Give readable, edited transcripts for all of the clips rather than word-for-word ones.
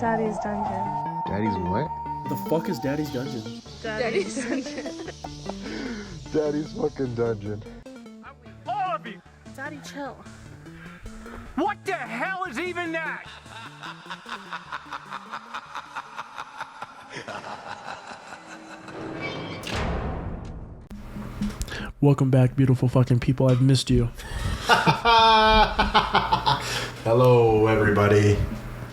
Daddy's Dungeon. Daddy's what? The fuck is Daddy's Dungeon? Daddy's Dungeon. Daddy's fucking dungeon. All of you! Daddy, chill. What the hell is even that? Welcome back, beautiful fucking people. I've missed you. Hello, everybody.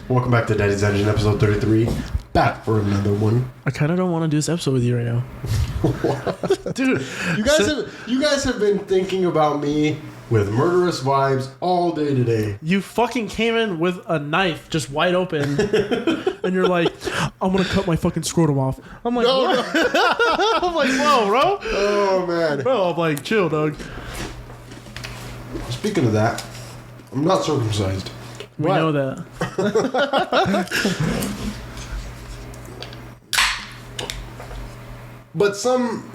Welcome back to Daddy's Dungeon, episode 33. Back for another one. I kind of don't want to do this episode with you right now. What? Dude, you guys have been thinking about me with murderous vibes all day today. You fucking came in with a knife just wide open, and you're like, I'm going to cut my fucking scrotum off. I'm like, No, what? I'm like, whoa, bro. Oh, man. Bro, I'm like, chill, dog. Speaking of that, I'm not circumcised. We know that. But some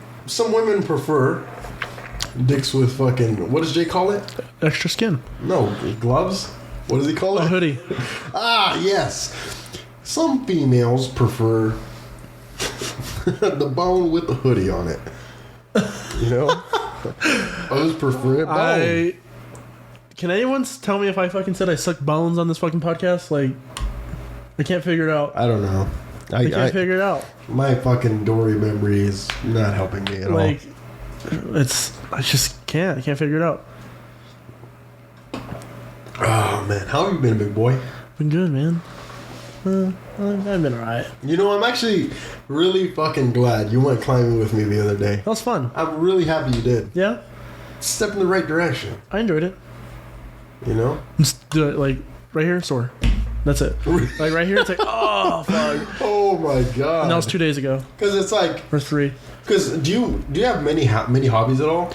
women prefer dicks with fucking, what does Jay call it? Extra skin. No, gloves? What does he call it? A hoodie. Ah, yes. Some females prefer the bone with the hoodie on it. You know? Others prefer it bone. Can anyone tell me if I fucking said I sucked bones on this fucking podcast? Like, I can't figure it out. I don't know. I can't figure it out. My fucking Dory memory is not helping me at all. Like, I just can't. I can't figure it out. Oh, man. How have you been, big boy? Been good, man. I've been alright. You know, I'm actually really fucking glad you went climbing with me the other day. That was fun. I'm really happy you did. Yeah? Step in the right direction. I enjoyed it. You know? Just do it, like, right here, sore. That's it. Like, right here, it's like, oh, fuck. Oh, my God. And that was 2 days ago. Because it's like... Or 3. Because do you have many hobbies at all?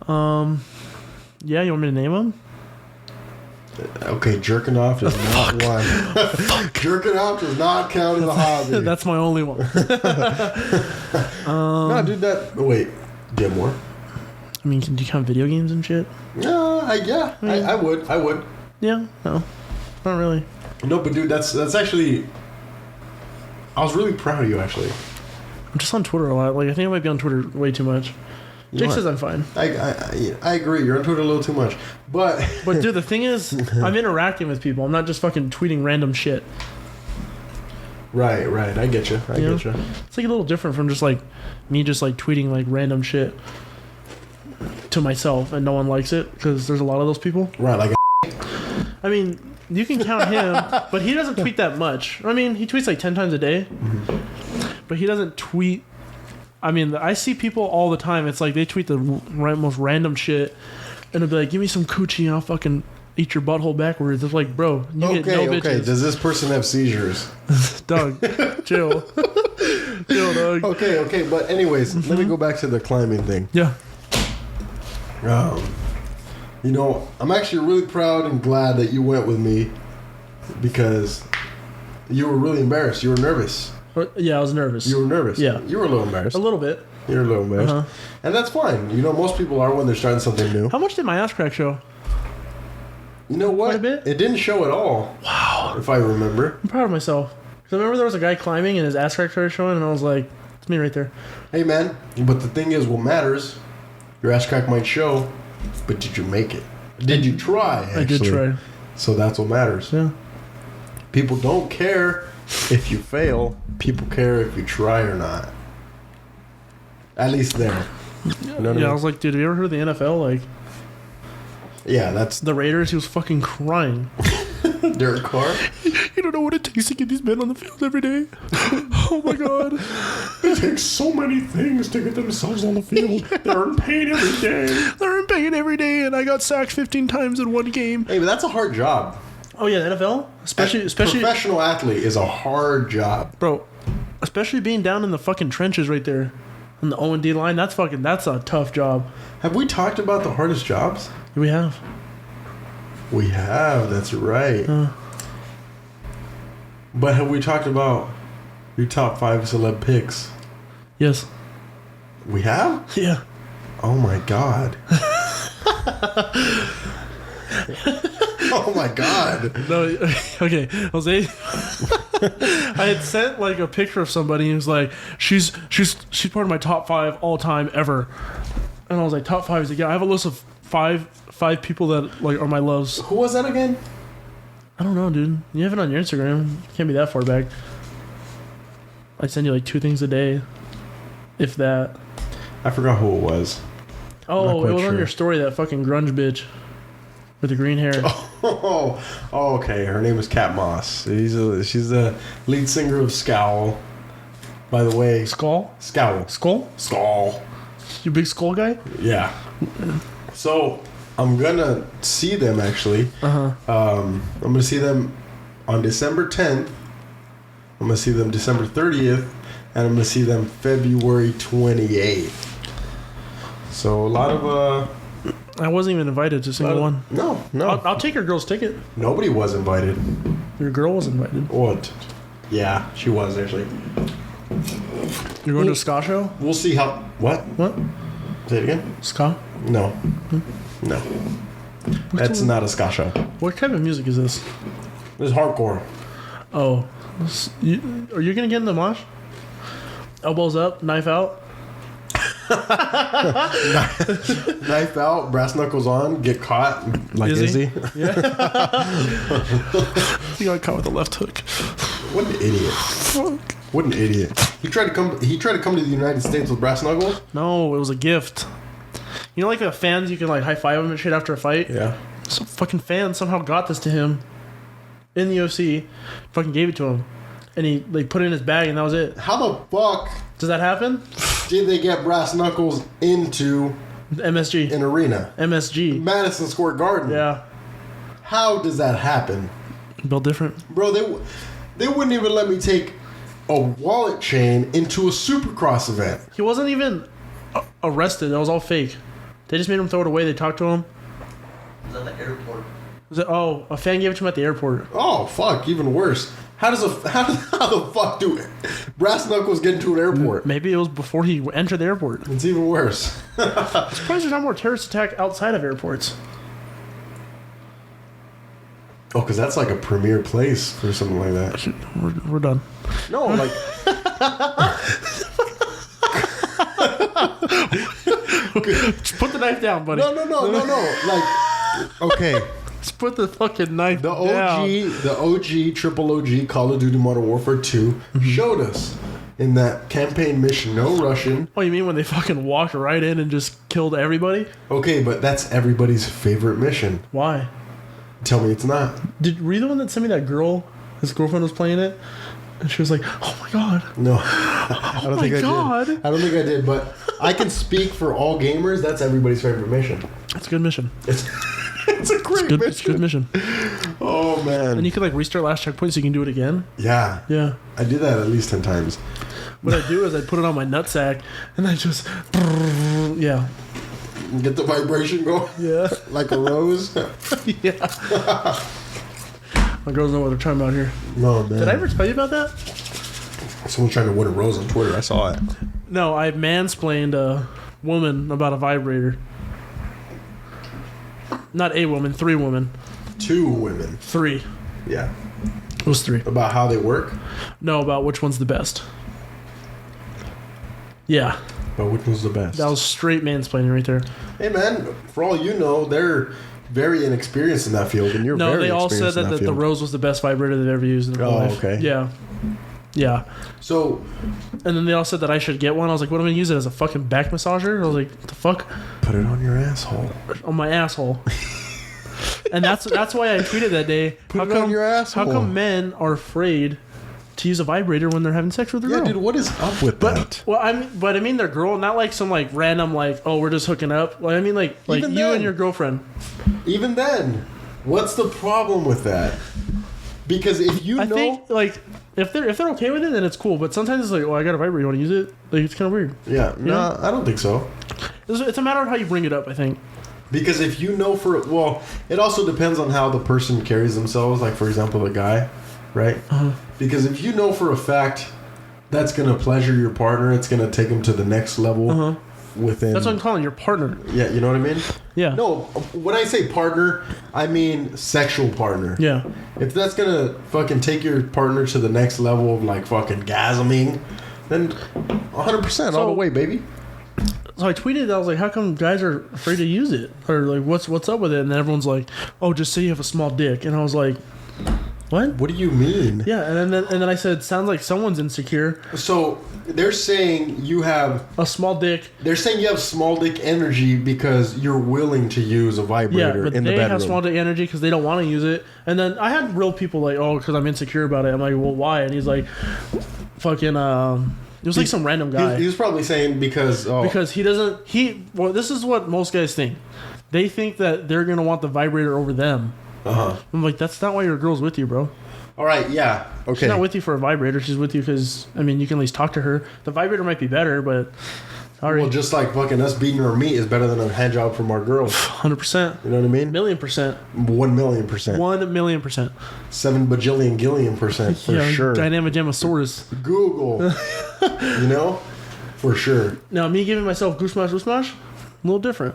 Yeah, you want me to name them? Okay, jerking off is not one. Jerking off does not count as a hobby. That's my only one. No, dude, wait, do you have more? I mean, can you count video games and shit? I would. Yeah, no. Not really. No, but dude, that's actually... I was really proud of you, actually. I'm just on Twitter a lot. Like, I think I might be on Twitter way too much. Jake says I'm fine. I agree. You're on Twitter a little too much. But dude, the thing is, I'm interacting with people. I'm not just fucking tweeting random shit. Right. I get you. I get you. It's like a little different from just like me just like tweeting like random shit to myself and no one likes it because there's a lot of those people. Right, like I mean, you can count him, but he doesn't tweet that much. I mean, he tweets like 10 times a day, but he doesn't tweet. I mean, I see people all the time. It's like they tweet the most random shit, and they'll be like, "Give me some coochie, and I'll fucking eat your butthole backwards." It's like, bro, you get no bitches. Okay. Does this person have seizures? Dog, chill, chill, dog. Okay. But anyways, let me go back to the climbing thing. Yeah. You know, I'm actually really proud and glad that you went with me because you were really embarrassed. You were nervous. Yeah, I was nervous. You were nervous. Yeah. You were a little embarrassed. A little bit. You were a little embarrassed. Uh-huh. And that's fine. You know, most people are when they're starting something new. How much did my ass crack show? You know what? Quite a bit? It didn't show at all. Wow. If I remember. I'm proud of myself. Because I remember there was a guy climbing and his ass crack started showing, and I was like, it's me right there. Hey, man. But the thing is, what matters, your ass crack might show, but did you make it? Did you try, actually? I did try. So that's what matters. Yeah. People don't care if you fail. People care if you try or not. At least there. You know what I mean? I was like, dude, have you ever heard of the NFL? Like, yeah, that's the Raiders, he was fucking crying. Derek Carr. You don't know what it takes to get these men on the field every day. Oh my God. It takes so many things to get themselves on the field. They're in pain every day. They're in pain every day, and I got sacked 15 times in one game. Hey, but that's a hard job. Oh yeah, the NFL? Especially professional athlete is a hard job. Bro, especially being down in the fucking trenches right there on the O&D line, that's a tough job. Have we talked about the hardest jobs? We have. We have, that's right. But have we talked about your top 5 celeb picks? Yes. We have? Oh my god. No, okay, Jose. I had sent like a picture of somebody and was like, she's part of my top 5 all time ever. And I was like, top 5? He's like, yeah, I have a list of five people that like are my loves. Who was that again? I don't know, dude. You have it on your Instagram. Can't be that far back. I send you like 2 things a day, if that. I forgot who it was. Oh, it was sure. on your story, that fucking grunge bitch with the green hair. Oh, okay. Her name is Kat Moss. She's the lead singer of Scowl. By the way, Skull? Scowl. Skull? You big skull guy? Yeah. So I'm gonna see them actually. I'm gonna see them on December 10th. I'm gonna see them December 30th, and I'm gonna see them February 28th. So a lot of I wasn't even invited to a single one. No. I'll take your girl's ticket. Nobody was invited. Your girl was invited. What? Yeah, she was actually. You're going to a ska show? We'll see how. What? Say it again. Ska? No. No. That's not a ska show. What kind of music is this? It's hardcore. Oh. Are you going to get in the mosh? Elbows up, knife out? Knife out, brass knuckles on, get caught like Izzy. Yeah. He got caught with a left hook. What an idiot! Fuck. What an idiot! He tried to come to the United States with brass knuckles. No, it was a gift. You know, like the fans, you can like high five them and shit after a fight. Yeah. Some fucking fan somehow got this to him in the UFC. Fucking gave it to him, and he like put it in his bag, and that was it. How the fuck Does that happen? did they get brass knuckles into MSG. an arena? MSG. Madison Square Garden. Yeah. How does that happen, Built different. bro? They wouldn't even let me take a wallet chain into a Supercross event. He wasn't even arrested. That was all fake. They just made him throw it away. They talked to him. It was at the airport. A fan gave it to him at the airport. Oh fuck! Even worse. How the fuck do brass knuckles get into an airport? Maybe it was before he entered the airport. It's even worse. I'm surprised there's not more terrorist attack outside of airports. Oh, because that's like a premier place for something like that. We're done. No, like Just put the knife down, buddy. no. Like, okay, Just put the fucking knife the down. triple OG Call of Duty Modern Warfare 2 showed us in that campaign mission, no Russian. Oh, you mean when they fucking walked right in and just killed everybody? Okay, but that's everybody's favorite mission. Why? Tell me it's not. Were you the one that sent me that girl? His girlfriend was playing it, and she was like, "Oh my god." No, I don't think I God. did. I don't think I did, but I can speak for all gamers. That's everybody's favorite mission. It's a good mission. It's a great mission. It's a good mission. Oh man. And you could like restart last checkpoint so you can do it again. Yeah. Yeah. I did that at least 10 times. What I do is I put it on my nutsack and I just yeah. Get the vibration going. Yeah. Like a rose. Yeah. My girls know what they're talking about here. No, man. Did I ever tell you about that? Someone's trying to win a rose on Twitter. I saw it. No, I mansplained a woman about a vibrator. Not a woman, 3 women. 2 women. 3. Yeah. It was 3. About how they work. No, about which one's the best. Yeah, But which one's the best? that was straight mansplaining right there. Hey, man. For all you know, they're very inexperienced in that field, and you're No, very they all experienced said in that the field. Rose was the best vibrator they've ever used in their whole Oh, life. okay. Yeah. Yeah. So, And then they all said that I should get one. I was like, what am I going to use it as, a fucking back massager? I was like, what the fuck? put it on your asshole. On my asshole. And that's why I tweeted that day. Put it on your asshole. How come men are afraid to use a vibrator when they're having sex with their Yeah, girl? dude, what is up with that? Well, I mean their girl, not like some like random like, oh, we're just hooking up. Like I mean like Even you then. and your girlfriend. Even then, what's the problem with that? Because if you I know... think like if they're okay with it, then it's cool. But sometimes it's like, oh, I got a vibrator. You want to use it? Like it's kind of weird. Yeah, no, I don't think so. It's a matter of how you bring it up. I think. Because if you know well, it also depends on how the person carries themselves. Like, for example, the guy, right? Because if you know for a fact that's going to pleasure your partner, it's going to take them to the next level, within. That's what I'm calling your partner. Yeah, you know what I mean? Yeah. No, when I say partner, I mean sexual partner. Yeah. If that's gonna fucking take your partner to the next level of like fucking gasming, then 100% all the way, baby. So I tweeted, I was like, how come guys are afraid to use it? Or like, what's up with it? And then everyone's like, oh, just say you have a small dick. And I was like, what? What do you mean? Yeah, and then I said, sounds like someone's insecure. So they're saying you have A small dick. They're saying you have small dick energy because you're willing to use a Yeah, vibrator but in the they bedroom. have small dick energy because they don't want to use it. And then I had real people like, oh, because I'm insecure about it. I'm like, well, why? And he's like, fucking, it was like some random guy. He was probably saying because Because well, this is what most guys think. They think that they're going to want the vibrator over them. I'm like, that's not why your girl's with you, bro. all right, yeah, okay. She's not with you for a vibrator. She's with you because, I mean, you can at least talk to her. The vibrator might be better, but sorry. Well, just like fucking us beating our meat is better than a hand job from our girls. 100%. You know what I mean? 1,000,000%. 1,000,000%. 1,000,000%. 7 bajillion gillion % for Yeah, sure. Dynamagemosaurus. Google. You know? For sure. Now, me giving myself goosemash, a little different.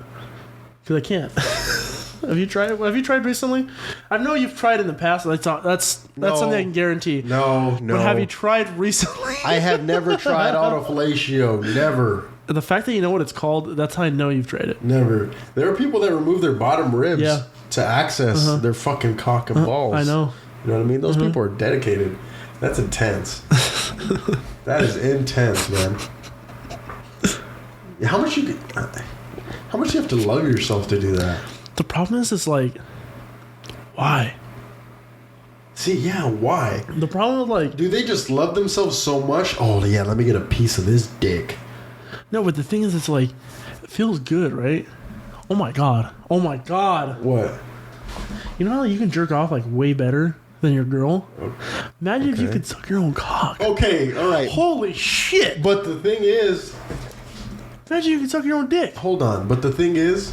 Because I can't. Have you tried it? Have you tried recently? I know you've tried in the past. That's No. something I can guarantee. No. But have you tried recently? I have never tried autofellatio. Never. The fact that you know what it's called, that's how I know you've tried it. Never. There are people that remove their bottom ribs Yeah. to access their fucking cock and balls. I know. You know what I mean? Those people are dedicated. That's intense. That is intense, man. How much you have to love yourself to do that? The problem is like, why? See, yeah, why? The problem is like, Do they just love themselves so much? Oh, yeah, let me get a piece of this dick. no, but the thing is, it's like, it feels good, right? Oh my God. Oh my God. What? You know how you can jerk off like way better than your girl? Imagine if you Okay. could suck your own cock. Okay, all right. Holy shit. But the thing is, Imagine you could suck your own dick. hold on. But the thing is,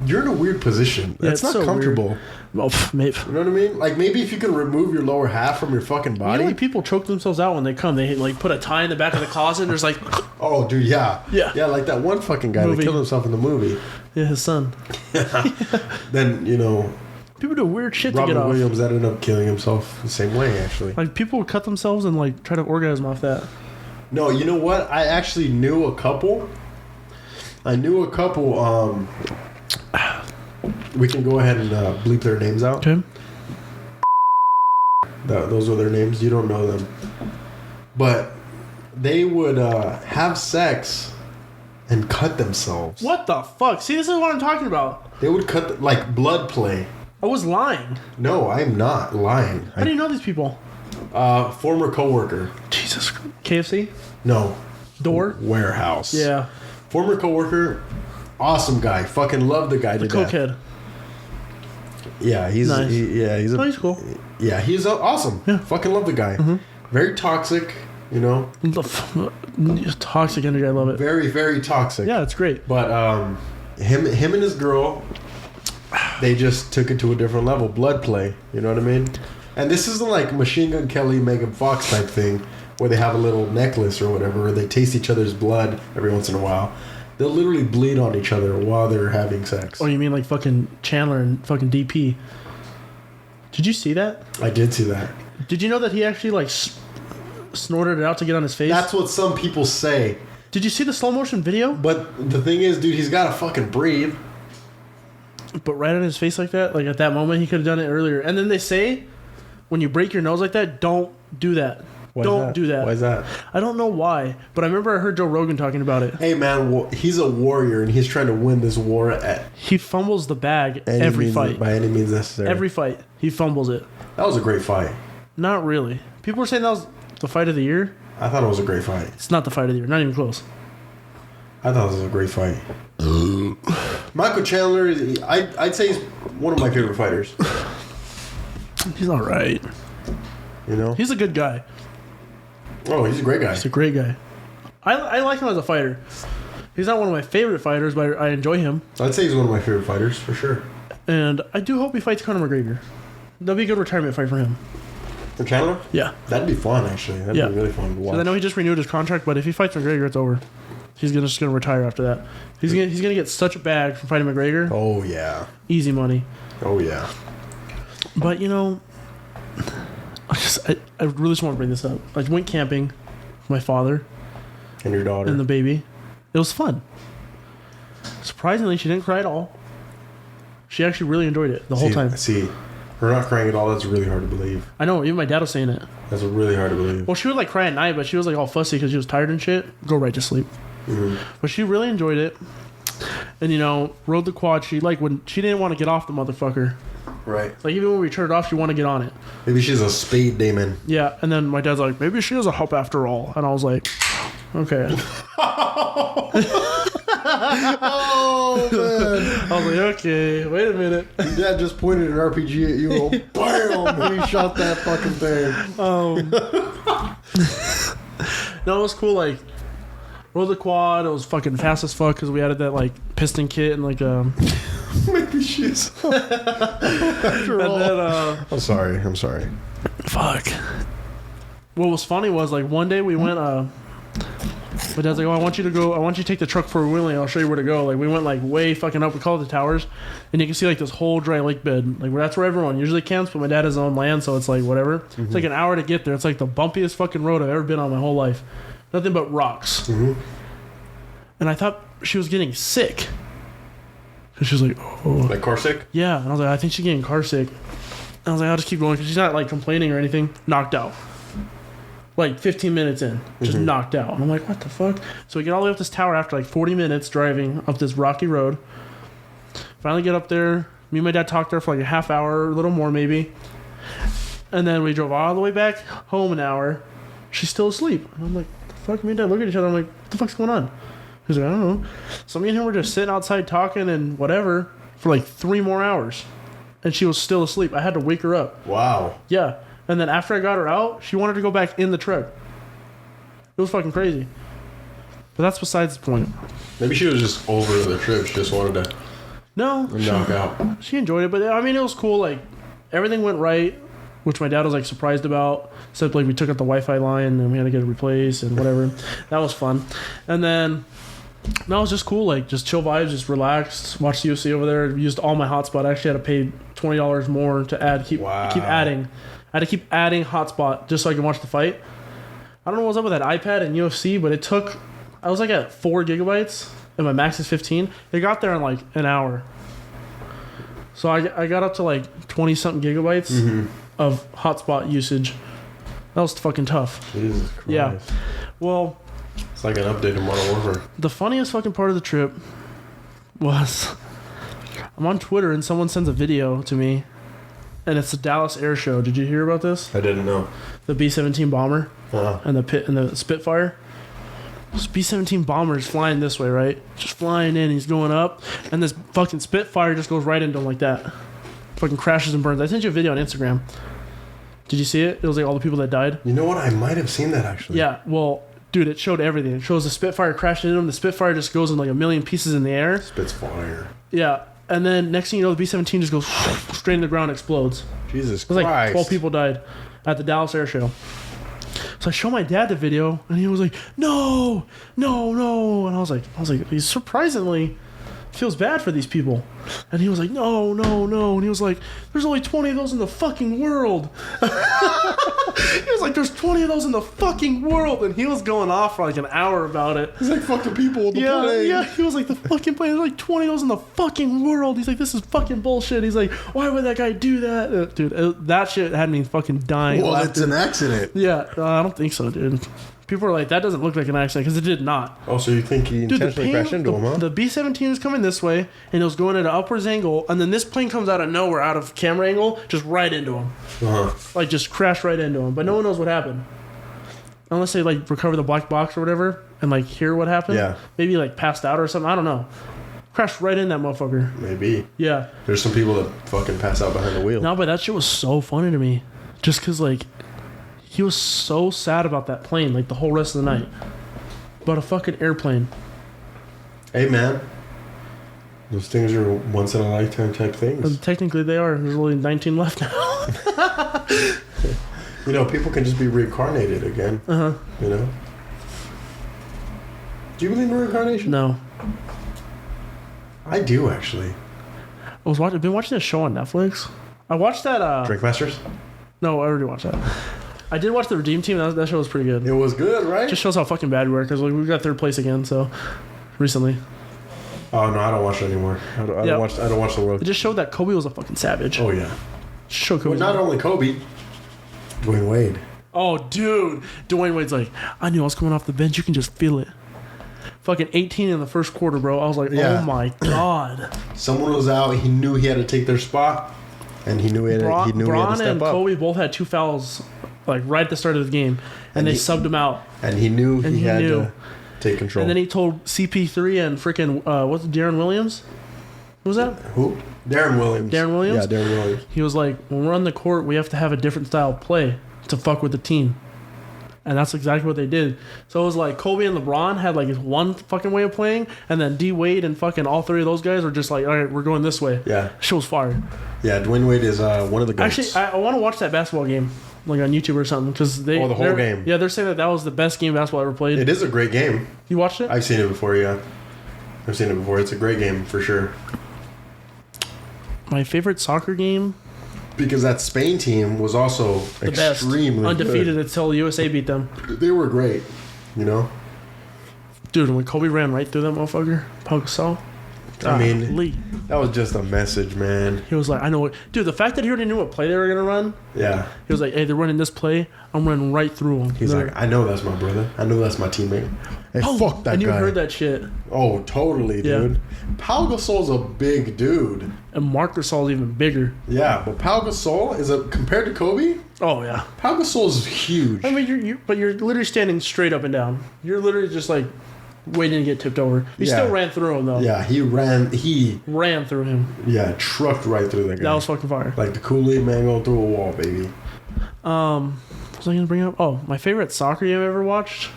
you're in a weird position. Yeah, That's it's not so comfortable. Well, maybe. You know what I mean? Like maybe if you can remove your lower half from your fucking You body. know when people choke themselves out when they come? They like put a tie in the back of the closet and there's like, Oh, dude, yeah. Yeah. Yeah, like that one fucking guy Movie. that killed himself in the movie. yeah, his son. Then, you know, People do weird shit to Robin get off. Williams ended up killing himself the same way, actually. Like people would cut themselves and like try to orgasm off that. No, you know what? I actually knew a couple. We can go ahead and bleep their names out. Okay. Those are their names. You don't know them. But they would have sex and cut themselves. What the fuck? See, this is what I'm talking about. They would cut, like, blood play. I was lying. No, I'm not lying. How do you know these people? Former coworker. Jesus. KFC? No. Door? Warehouse. Yeah. Former coworker. Awesome guy. Fucking love the guy The to death. cokehead. Yeah, he's Nice. he's Oh, he's cool. yeah, he's awesome. Yeah. Fucking love the guy. Very toxic, you know. Toxic energy. I love it. Very, very toxic. Yeah, it's great. But him and his girl, they just took it to a different level. Blood play, you know what I mean? And this isn't like Machine Gun Kelly, Megan Fox type thing where they have a little necklace or whatever, or they taste each other's blood every once in a while. They'll literally bleed on each other while they're having sex. Oh, you mean like fucking Chandler and fucking DP? Did you see that? I did see that. Did you know that he actually like snorted it out to get on his face? That's what some people say. Did you see the slow motion video? But the thing is, dude, he's got to fucking breathe. But right on his face like that, like at that moment, he could have done it earlier. And then they say, when you break your nose like that, don't do that. Don't do that. Why is that? I don't know why, but I remember I heard Joe Rogan talking about it. Hey, man, he's a warrior, and he's trying to win this war at He fumbles the bag any every means, fight. by any means necessary. Every fight, he fumbles it. That was a great fight. Not really. People were saying that was the fight of the year. I thought it was a great fight. It's not the fight of the year. Not even close. I thought it was a great fight. Michael Chandler, I'd say he's one of my favorite fighters. He's all right. You know? He's a good guy. Oh, he's a great guy. He's a great guy. I like him as a fighter. He's not one of my favorite fighters, but I enjoy him. I'd say he's one of my favorite fighters, for sure. And I do hope he fights Conor McGregor. That'll be a good retirement fight for him. For Chandler? Yeah. That'd be fun, actually. That'd Yeah. be really fun to watch. Because I know he just renewed his contract, but if he fights McGregor, it's over. He's just gonna retire after that. He's gonna get such a bag from fighting McGregor. Oh yeah. Easy money. Oh yeah. But you know, I really just want to bring this up. I went camping with my father And your daughter. and the baby. It was fun. Surprisingly, she didn't cry at all. She actually really enjoyed it the whole time. See, her not crying at all, that's really hard to believe. I know, even my dad was saying it. That's really hard to believe. Well, she would like cry at night, but she was like all fussy because she was tired and shit. Go right to sleep. Mm-hmm. But she really enjoyed it. And you know, rode the quad. She didn't want to get off the motherfucker. Right. Like even when we turned it off, she wanted to get on it. Maybe she's a speed demon. Yeah, and then my dad's like, maybe she is a Hupp after all. And I was like, okay. Oh man. I was like, okay, wait a minute. Your dad just pointed an RPG at you and bam! And he shot that fucking thing. No, it was cool. Like, rode the quad. It was fucking fast as fuck because we added that like piston kit and like Maybe she's. After all. then I'm sorry. fuck. What was funny was like one day we went my dad's like, oh, I want you to take the truck for a wheeling. I'll show you where to go. Like we went like way fucking up. We call it the towers, and you can see like this whole dry lake bed. Like that's where everyone usually camps, but my dad has his own land, so it's like whatever. Mm-hmm. It's like an hour to get there. It's like the bumpiest fucking road I've ever been on my whole life. Nothing but rocks. Mm-hmm. And I thought she was getting sick. And she was like, oh. Like car sick? Yeah. And I was like, I think she's getting car sick. And I was like, I'll just keep going because she's not like complaining or anything. Knocked out. Like 15 minutes in, just knocked out. And I'm like, what the fuck? So we get all the way up this tower after like 40 minutes driving up this rocky road. Finally get up there. Me and my dad talked to her for like a half hour, a little more maybe. And then we drove all the way back home an hour. She's still asleep. And I'm like, what the fuck? Me and dad look at each other. I'm like, what the fuck's going on? He's like, I don't know. So me and him were just sitting outside talking and whatever for like 3 more hours. And she was still asleep. I had to wake her up. Wow. Yeah. And then after I got her out, she wanted to go back in the truck. It was fucking crazy. But that's besides the point. Maybe she was just over the trip. She just wanted to No. knock out. She enjoyed it. But I mean, it was cool. Like, everything went right, which my dad was like surprised about. Except like we took out the Wi-Fi line and we had to get it replaced and whatever. That was fun. And then that was just cool. Like, just chill vibes, just relaxed. Watched the UFC over there. Used all my hotspot. I actually had to pay $20 more to add. Keep adding. I had to keep adding hotspot just so I could watch the fight. I don't know what's up with that iPad and UFC, but it took... I was like at 4 gigabytes, and my max is 15. It got there in like an hour. So I got up to like 20-something gigabytes of hotspot usage. That was fucking tough. Jesus Christ. Yeah. Well... It's like an update in Modern Warfare. The funniest fucking part of the trip was... I'm on Twitter, and someone sends a video to me. And it's the Dallas Air Show. Did you hear about this? I didn't know. The B-17 bomber Uh-huh. and the Spitfire. This B-17 bomber is flying this way, right? Just flying in. He's going up, and this fucking Spitfire just goes right into him like that. Fucking crashes and burns. I sent you a video on Instagram. Did you see it? It was like all the people that died. You know what? I might have seen that actually. Yeah. Well, dude, it showed everything. It shows the Spitfire crashing into him. The Spitfire just goes in like a million pieces in the air. Spitfire. Yeah. And then next thing you know, the B-17 just goes straight in the ground and explodes. Jesus It was like Christ. 12 people died at the Dallas Air Show. So I show my dad the video, and he was like, no. And I was like, he surprisingly feels bad for these people. And he was like, no. And he was like, there's only 20 of those in the fucking world. He was like, there's 20 of those in the fucking world. And he was going off for like an hour about it. He's like, fuck the people with the plane. Yeah, he was like, the fucking plane, there's like 20 of those in the fucking world. He's like, this is fucking bullshit. He's like, why would that guy do that? Dude, that shit had me fucking dying. Well, laughing. it's an accident. Yeah, I don't think so, dude. People are like, that doesn't look like an accident, because it did not. Oh, so you think he Dude, intentionally crashed into him, huh? The B-17 was coming this way, and it was going at an upwards angle, and then this plane comes out of nowhere, out of camera angle, just right into him. Uh-huh. Like, just crashed right into him. But no one knows what happened. Unless they, like, recover the black box or whatever, and, like, hear what happened. Yeah. Maybe, like, passed out or something. I don't know. Crashed right in that motherfucker. Maybe. Yeah. There's some people that fucking pass out behind the wheel. No, but that shit was so funny to me. Just because, like, he was so sad about that plane, like, the whole rest of the night. About a fucking airplane. Hey, man. Those things are once in a lifetime type things. And technically they are. There's only 19 left now. You know, people can just be reincarnated again. Uh-huh. You know? Do you believe in reincarnation? No. I do actually. I've been watching a show on Netflix. I watched that. Drink Masters. No, I already watched that. I did watch the Redeem Team. That show was pretty good. It was good, right? Just shows how fucking bad we were because we got third place again. So recently, Oh no, I don't watch it anymore. I don't Yeah. watch. I don't watch the World. it just showed that Kobe was a fucking savage. Oh yeah. Show Well, Kobe. not only Kobe, Dwayne Wade. Oh, dude. Dwayne Wade's like, I knew I was coming off the bench. You can just feel it. Fucking 18 in the first quarter, bro. I was like, Yeah. oh my god. Someone was out. He knew he had to take their spot, and he knew he had to Bron step and up. Kobe both had 2 fouls, like right at the start of the game, and they subbed him out. And he knew And he he had knew. to take control. And then he told CP3 and freaking what's Darren Williams? Who was that? Who? Darren Williams. Darren Williams? Yeah, Darren Williams. He was like, when we're on the court, we have to have a different style of play to fuck with the team. And that's exactly what they did. So it was like Kobe and LeBron had like one fucking way of playing, and then D Wade and fucking all 3 of those guys were just like, all right, we're going this way. Yeah. Shit was fire. Yeah, Dwayne Wade is one of the goats. Actually, I want to watch that basketball game, like on YouTube or something, because they. Oh, the whole they're- game. Yeah, they're saying that was the best game of basketball ever played. It is a great game. You watched it? I've seen it before, yeah. I've seen it before. It's a great game for sure. My favorite soccer game, Because that Spain team was also the best, extremely undefeated good. until USA beat them. They were great, you know? Dude, when Kobe ran right through that motherfucker, Pau Gasol. I mean, golly. that was just a message, man. He was like, I know what. Dude, the fact that he already knew what play they were going to run, Yeah. he was like, hey, they're running this play. I'm running right through them. He's like, I know that's my brother. I know that's my teammate. Hey, fuck that and you guy. heard that shit. Oh, totally, Yeah. dude. Pau Gasol's a big dude. And Marc Gasol's even bigger. Yeah, but Pau Gasol is compared to Kobe. Oh, yeah. Pau Gasol's huge. I mean, but you're literally standing straight up and down. You're literally just like waiting to get tipped over. He Yeah. still ran through him, though. Yeah, he ran Ran through him. trucked right through that guy. That was fucking fire. like the Kool-Aid man going through a wall, baby. What was I going to bring up? Oh, my favorite soccer game I ever watched.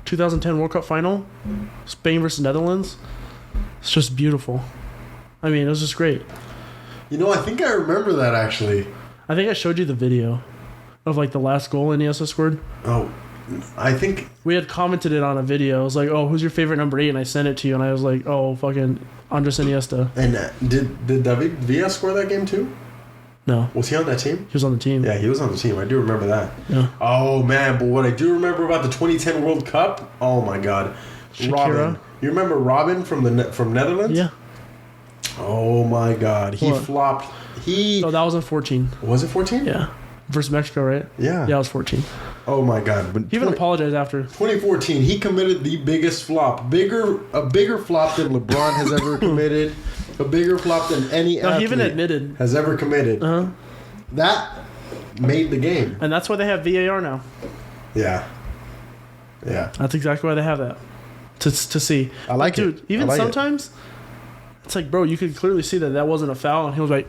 2010 World Cup Final. Spain versus Netherlands. It's just beautiful. I mean, it was just great. You know, I think I remember that actually. I think I showed you the video of like the last goal Iniesta scored. Oh, I think We had commented it on a video. I was like, "Oh, who's your favorite number 8?" And I sent it to you, and I was like, "Oh, fucking Andres Iniesta." and did David Villa score that game too? No, Was he on that team? he was on the team. Yeah, he was on the team. I do remember that. Yeah. Oh man, but what I do remember about the 2010 World Cup? Oh my God, Shakira. Robin. You remember Robin from from Netherlands? Yeah. Oh my God, he What? flopped. Oh, that was in 14. Was it 14? Yeah. Versus Mexico, right? Yeah. Yeah, it was 14. Oh my God. But He even apologized after. 2014, he committed the biggest flop. A bigger flop than LeBron has ever committed. A bigger flop than any No, athlete he even admitted. has ever committed. Uh-huh. That made the game. And that's why they have VAR now. Yeah. Yeah. That's exactly why they have that. To see. I like it. Dude, even I like it. sometimes, it's like, bro, you could clearly see that wasn't a foul. And he was like,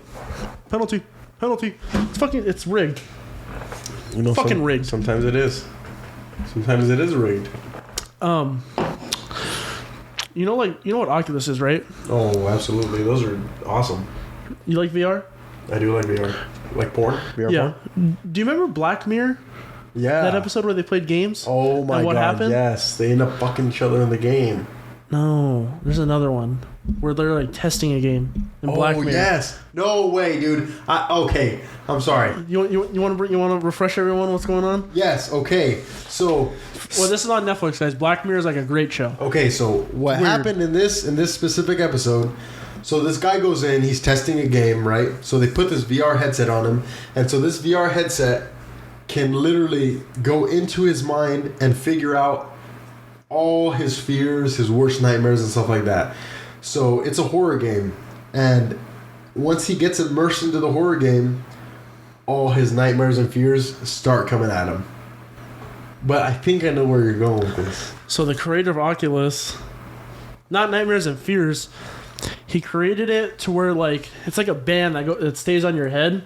penalty. It's rigged. You know, Fucking rigged. Sometimes it is. Sometimes it is rigged. You know what Oculus is, right? Oh, absolutely. Those are awesome. You like VR? I do like VR. Like porn? VR Yeah. porn? Do you remember Black Mirror? Yeah. That episode where they played games? Oh my And what God. happened? Yes. They end up fucking each other in the game. No, there's another one where they're like testing a game in Black Mirror. Yes. No way, dude. Okay. I'm sorry. You want to refresh everyone what's going on? Yes. Okay. So. Well, this is on Netflix, guys. Black Mirror is like a great show. Okay. So what Weird. happened in this specific episode? So this guy goes in. He's testing a game, right? So they put this VR headset on him, and so this VR headset can literally go into his mind and figure out all his fears, his worst nightmares, and stuff like that. So it's a horror game, and once he gets immersed into the horror game, all his nightmares and fears start coming at him. But I think I know where you're going with this. So the creator of Oculus, not Nightmares and Fears, he created it to where like it's like a band that stays on your head,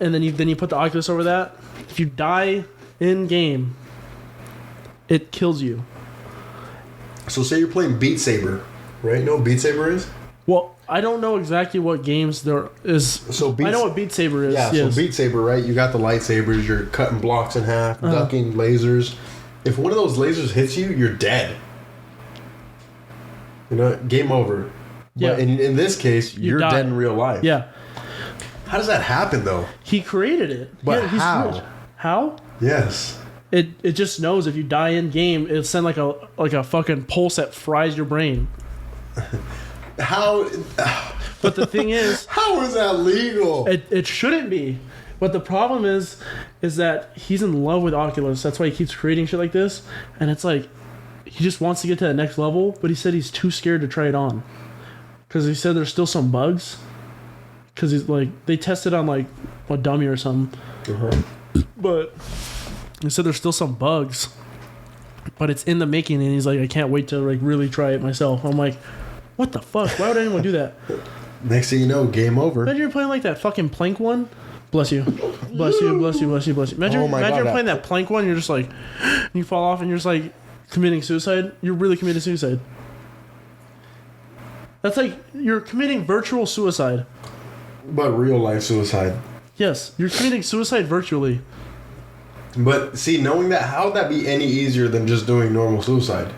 and then you put the Oculus over that. If you die in game, it kills you. So say you're playing Beat Saber, right? You know what Beat Saber is? Well, I don't know exactly what games there is. So I know what Beat Saber is. Yeah, yes. so Beat Saber, right? You got the lightsabers, you're cutting blocks in half, ducking lasers. If one of those lasers hits you, you're dead. You know, game over. Yeah. But in this case, you're die. dead in real life. Yeah. How does that happen, though? He created it. But He's how? rich. How? Yes. It just knows if you die in game, it'll send like a fucking pulse that fries your brain. How? But the thing is, How is that legal? it shouldn't be. But the problem is that he's in love with Oculus. That's why he keeps creating shit like this. And it's like, he just wants to get to the next level, but he said he's too scared to try it on. Because he said there's still some bugs. Because he's like, they tested on like a dummy or something. But he said there's still some bugs. But it's in the making, and he's like, I can't wait to like really try it myself. I'm like, what the fuck? Why would anyone do that? Next thing you know, game over. Imagine you're playing like that fucking plank one. Bless you. Bless you, bless you, bless you, bless you. Imagine, Oh my imagine God, you're playing that plank one, and you're just like, you fall off, and you're just like committing suicide. You're really committing suicide. That's like, you're committing virtual suicide. But real life suicide. Yes, you're committing suicide virtually. But see, knowing that, how would that be any easier than just doing normal suicide?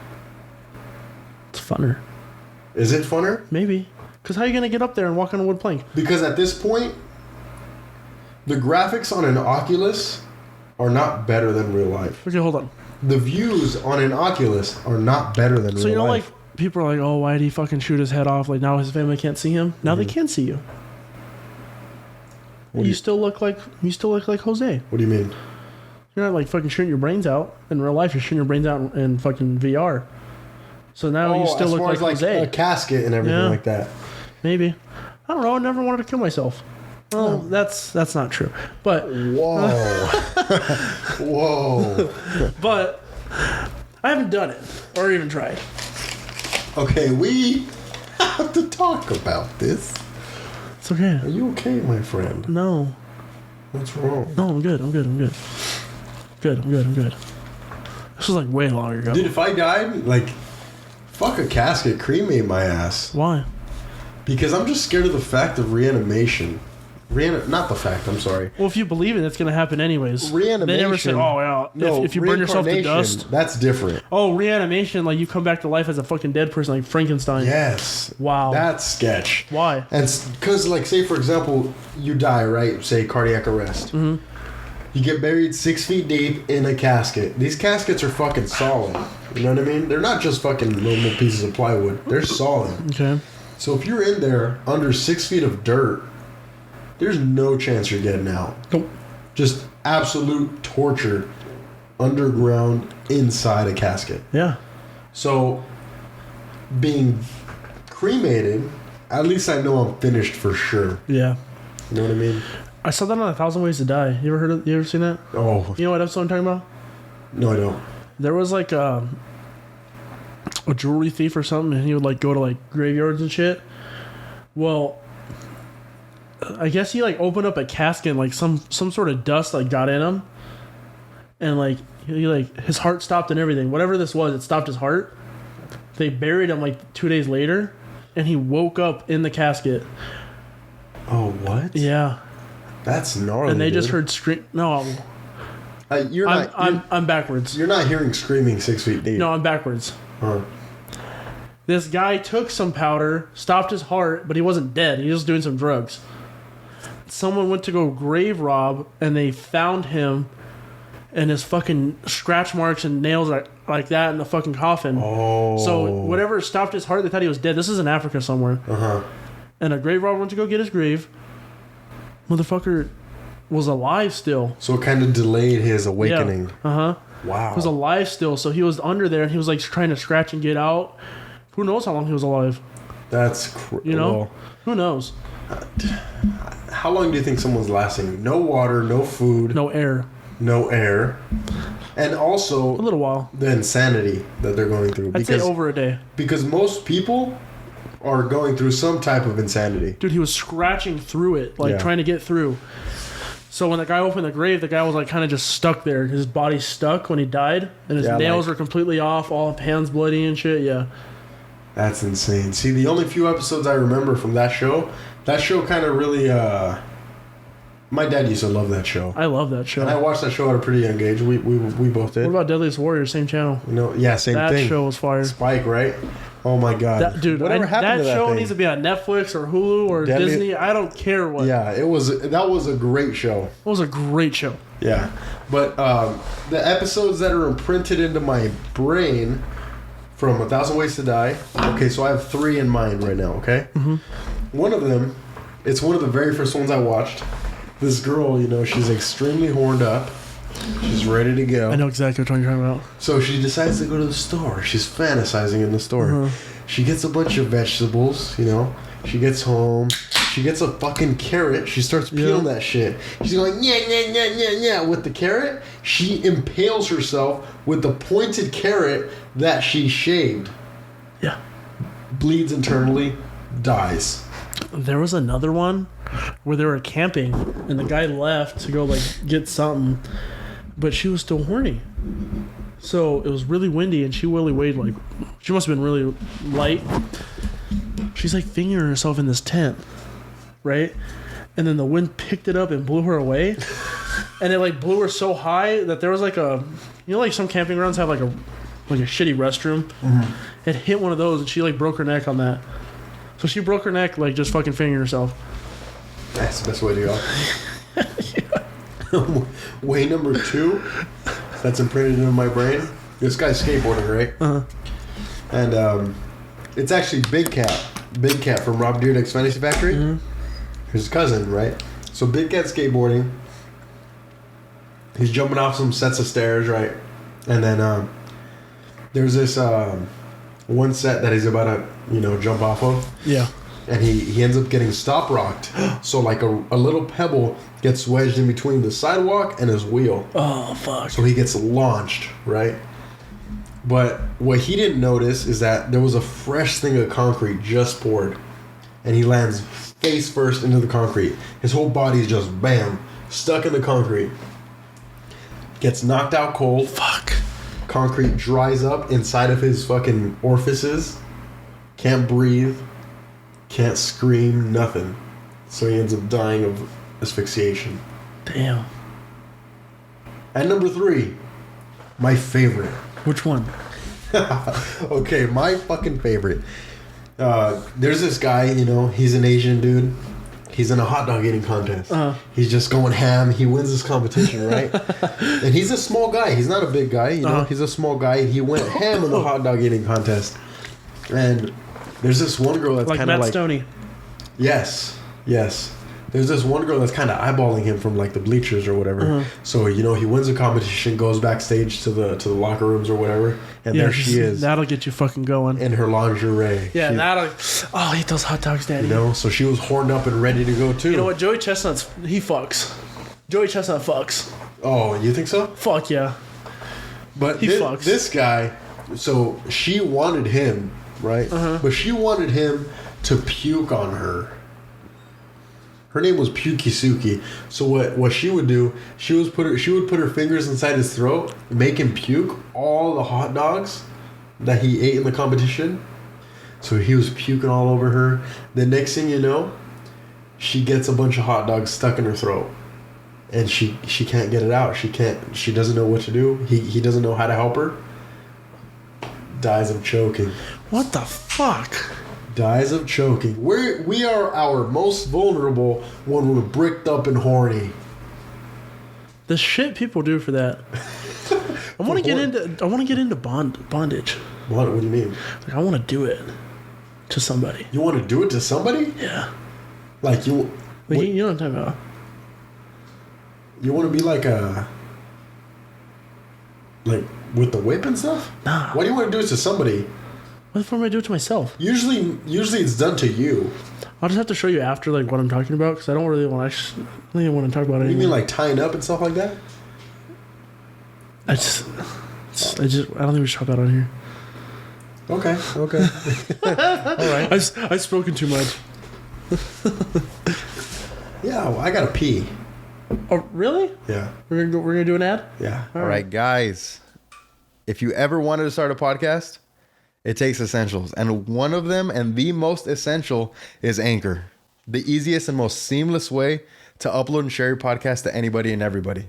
It's funner. Is it funner? Maybe. Because how are you going to get up there and walk on a wood plank? Because at this point, the graphics on an Oculus are not better than real life. Okay, hold on. The views on an Oculus are not better than real life. So you know, like, people are like, oh, why did he fucking shoot his head off? Like, now his family can't see him. Now they can see you. You still look like Jose. What do you mean? You're not like fucking shooting your brains out in real life. You're shooting your brains out in fucking VR. So now you still as look far like as like Jose. a casket and everything Yeah. like that. Maybe. I don't know. I never wanted to kill myself. Well, that's not true. But Whoa. Whoa. but I haven't done it or even tried. Okay, we have to talk about this. It's okay. Are you okay, my friend? No. What's wrong? No, I'm good. I'm good. I'm good. I'm good. This was like way longer ago. Dude, if I died, like, fuck a casket, cremate my ass. Why? Because I'm just scared of the fact of reanimation. Not the fact, I'm sorry. Well, if you believe it, it's going to happen anyways. Reanimation. They never say, oh, yeah, No, if you burn yourself to reincarnation, dust. That's different. Oh, reanimation, like you come back to life as a fucking dead person like Frankenstein. Yes. Wow. That's sketch. Why? And because, like, say, for example, you die, right? Say, cardiac arrest. Mm-hmm. You get buried 6 feet deep in a casket. These caskets are fucking solid. You know what I mean? They're not just fucking normal pieces of plywood. They're solid. Okay. So if you're in there under 6 feet of dirt, there's no chance you're getting out. Nope. Just absolute torture underground inside a casket. Yeah. So being cremated, at least I know I'm finished for sure. Yeah. You know what I mean? I saw that on 1,000 Ways to Die. You ever seen that? Oh, You know what episode I'm talking about? no, I don't. There was like a jewelry thief or something, and he would like go to like graveyards and shit. Well, I guess he like opened up a casket and like some sort of dust like got in him, and like he like his heart stopped and everything. Whatever this was, it stopped his heart. They buried him like 2 days later, and he woke up in the casket. Oh, what? Yeah, That's gnarly. and they just dude. heard scream. No, You're not. I'm backwards. You're not hearing screaming 6 feet deep. No, I'm backwards. Huh. This guy took some powder, stopped his heart, but he wasn't dead. He was doing some drugs. Someone went to go grave rob, and they found him, and his fucking scratch marks and nails like that in the fucking coffin. Oh. So whatever stopped his heart, they thought he was dead. This is in Africa somewhere. Uh-huh. And a grave robber went to go get his grave. Motherfucker was alive still. So it kind of delayed his awakening. Yeah. Uh-huh. Wow. He was alive still, so he was under there, and he was like trying to scratch and get out. Who knows how long he was alive? That's You know? Who knows? How long do you think someone's lasting? No water, no food, No air. no air, and A also little while. the insanity that they're going through. I'd say over a day. Because most people are going through some type of insanity. Dude, he was scratching through it, like Yeah. trying to get through. So when the guy opened the grave, the guy was like kind of just stuck there. His body stuck when he died, and his Yeah, nails like- were completely off, all hands bloody and shit. Yeah. That's insane. See, the only few episodes I remember from that show kind of really, my dad used to love that show. I love that show. And I watched that show at a pretty young age. We both did. What about Deadliest Warrior? Same channel. You know, yeah, same That thing. show was fire. Spike, right? Oh my god, That, dude, whatever happened that to that show thing? needs to be on Netflix or Hulu or Damn it. Disney. I don't care what. Yeah, that was a great show. It was a great show. Yeah, but the episodes that are imprinted into my brain from 1,000 Ways to Die. Okay, so I have 3 in mind right now. Okay, one of them, it's one of the very first ones I watched. This girl, you know, she's extremely horned up. She's ready to go. I know exactly what you're talking about. So she decides to go to the store. She's fantasizing in the store. She gets a bunch of vegetables, you know. She gets home. She gets a fucking carrot. She starts peeling that shit. She's going, yeah, with the carrot. She impales herself with the pointed carrot that she shaved. Yeah. Bleeds internally, dies. There was another one where they were camping and the guy left to go like get something, but she was still horny. So it was really windy and she really weighed like, she must have been really light. She's like fingering herself in this tent, right? And then the wind picked it up and blew her away. And it like blew her so high that there was like a, you know, like some camping grounds have like a shitty restroom. It hit one of those and she like broke her neck on that. So she broke her neck like just fucking fingering herself. That's the best way to go. Way number 2 that's imprinted into my brain. This guy's skateboarding, right? And it's actually Big Cat from Rob Dyrdek's Fantasy Factory. His cousin, right? So Big Cat's skateboarding. He's jumping off some sets of stairs, right? And then there's this one set that he's about to, you know, jump off of. Yeah. And he ends up getting stop rocked. So like a little pebble gets wedged in between the sidewalk and his wheel. Oh, fuck. So he gets launched, right? But what he didn't notice is that there was a fresh thing of concrete just poured. And he lands face first into the concrete. His whole body's just, bam, stuck in the concrete. Gets knocked out cold. Fuck. Concrete dries up inside of his fucking orifices. Can't breathe. Can't scream. Nothing. So he ends up dying of asphyxiation. Damn. And number 3, my favorite. Which one? Okay, my fucking favorite. There's this guy, you know, he's an Asian dude. He's in a hot dog eating contest. He's just going ham. He wins this competition, right? And he's a small guy. He's not a big guy, you know. He's a small guy. He went ham in the hot dog eating contest. And there's this one girl that's Like kind of Matt like... Stoney. Yes. There's this one girl that's kind of eyeballing him from like the bleachers or whatever. So, you know, he wins the competition, goes backstage to the locker rooms or whatever, and there she is. That'll get you fucking going. In her lingerie. Yeah, that'll... Oh, eat those hot dogs, daddy. You know, so she was horned up and ready to go too. You know what? Joey Chestnut's... He fucks. Joey Chestnut fucks. Oh, you think so? Fuck yeah. But He fucks. This guy, so she wanted him, right? But she wanted him to puke on her. Her name was Pukisuki. So what she would do, she would put her fingers inside his throat, make him puke all the hot dogs that he ate in the competition. So he was puking all over her. The next thing you know, she gets a bunch of hot dogs stuck in her throat. And she can't get it out. She doesn't know what to do. He doesn't know how to help her. Dies of choking. What the fuck? Dies of choking. We are our most vulnerable when we're bricked up and horny. The shit people do for that. I want to get into bondage. What do you mean? Like, I want to do it to somebody. You want to do it to somebody? Yeah. Like you. Like, you know what I'm talking about. You want to be like with the whip and stuff? Nah. Why do you want to do it to somebody? What the fuck am I doing to myself? Usually it's done to you. I'll just have to show you after, like, what I'm talking about, because I don't really want to. I don't even want to talk about it. You mean like tying up and stuff like that? I don't think we should talk about it on here. Okay. All right. I've spoken too much. Yeah, well, I gotta pee. Oh, really? Yeah. We're gonna do an ad? Yeah. All right, guys. If you ever wanted to start a podcast, it takes essentials. And one of them, and the most essential, is Anchor. The easiest and most seamless way to upload and share your podcast to anybody and everybody.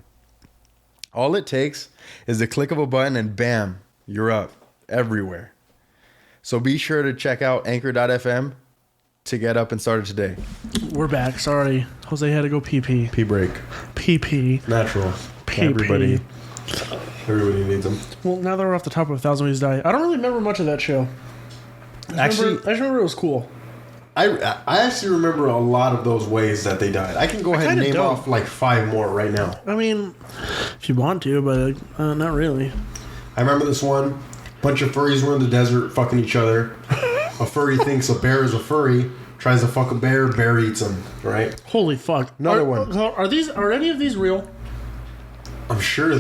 All it takes is the click of a button and bam, you're up everywhere. So be sure to check out anchor.fm to get up and start it today. We're back. Sorry. Jose had to go pee-pee. Pee break. Pee-pee. Natural. Pee-pee. Everybody needs them. Well, now that we're off the top of 1,000 Ways to Die, I don't really remember much of that show. I just remember it was cool. I actually remember a lot of those ways that they died. I can go ahead and name off like 5 more right now. I mean, if you want to, but not really. I remember this one. Bunch of furries were in the desert fucking each other. A furry thinks a bear is a furry, tries to fuck a bear, bear eats him, right? Holy fuck. Another one. Are any of these real? I'm sure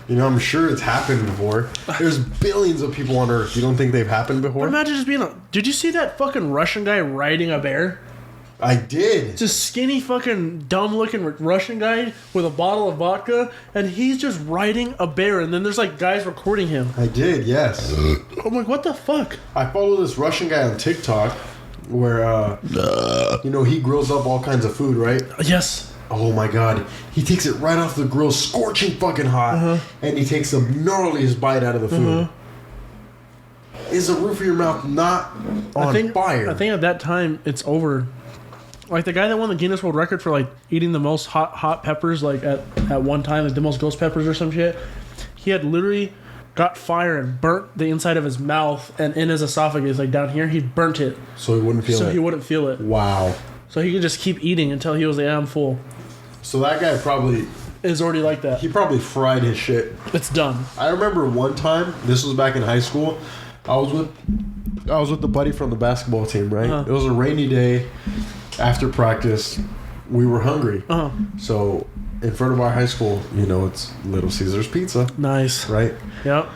I'm sure it's happened before. There's billions of people on Earth. You don't think they've happened before? But imagine just being did you see that fucking Russian guy riding a bear? I did. It's a skinny fucking dumb looking Russian guy with a bottle of vodka, and he's just riding a bear, and then there's like guys recording him. I did, yes. I'm like, what the fuck? I follow this Russian guy on TikTok where, he grills up all kinds of food, right? Yes. Oh my god. He takes it right off the grill, scorching fucking hot, and he takes the gnarliest bite out of the food. Is the roof of your mouth not on fire? I think at that time it's over. Like the guy that won the Guinness World Record for like eating the most hot peppers like at one time, like the most ghost peppers or some shit. He had literally got fire and burnt the inside of his mouth and in his esophagus, like down here. He burnt it. So he wouldn't feel it. Wow. So he could just keep eating until he was like, I'm full. So that guy probably is already like that. He probably fried his shit. It's done. I remember one time, this was back in high school, I was with the buddy from the basketball team, right? It was a rainy day. After practice, we were hungry. So in front of our high school, it's Little Caesar's Pizza. Nice. Right? Yep.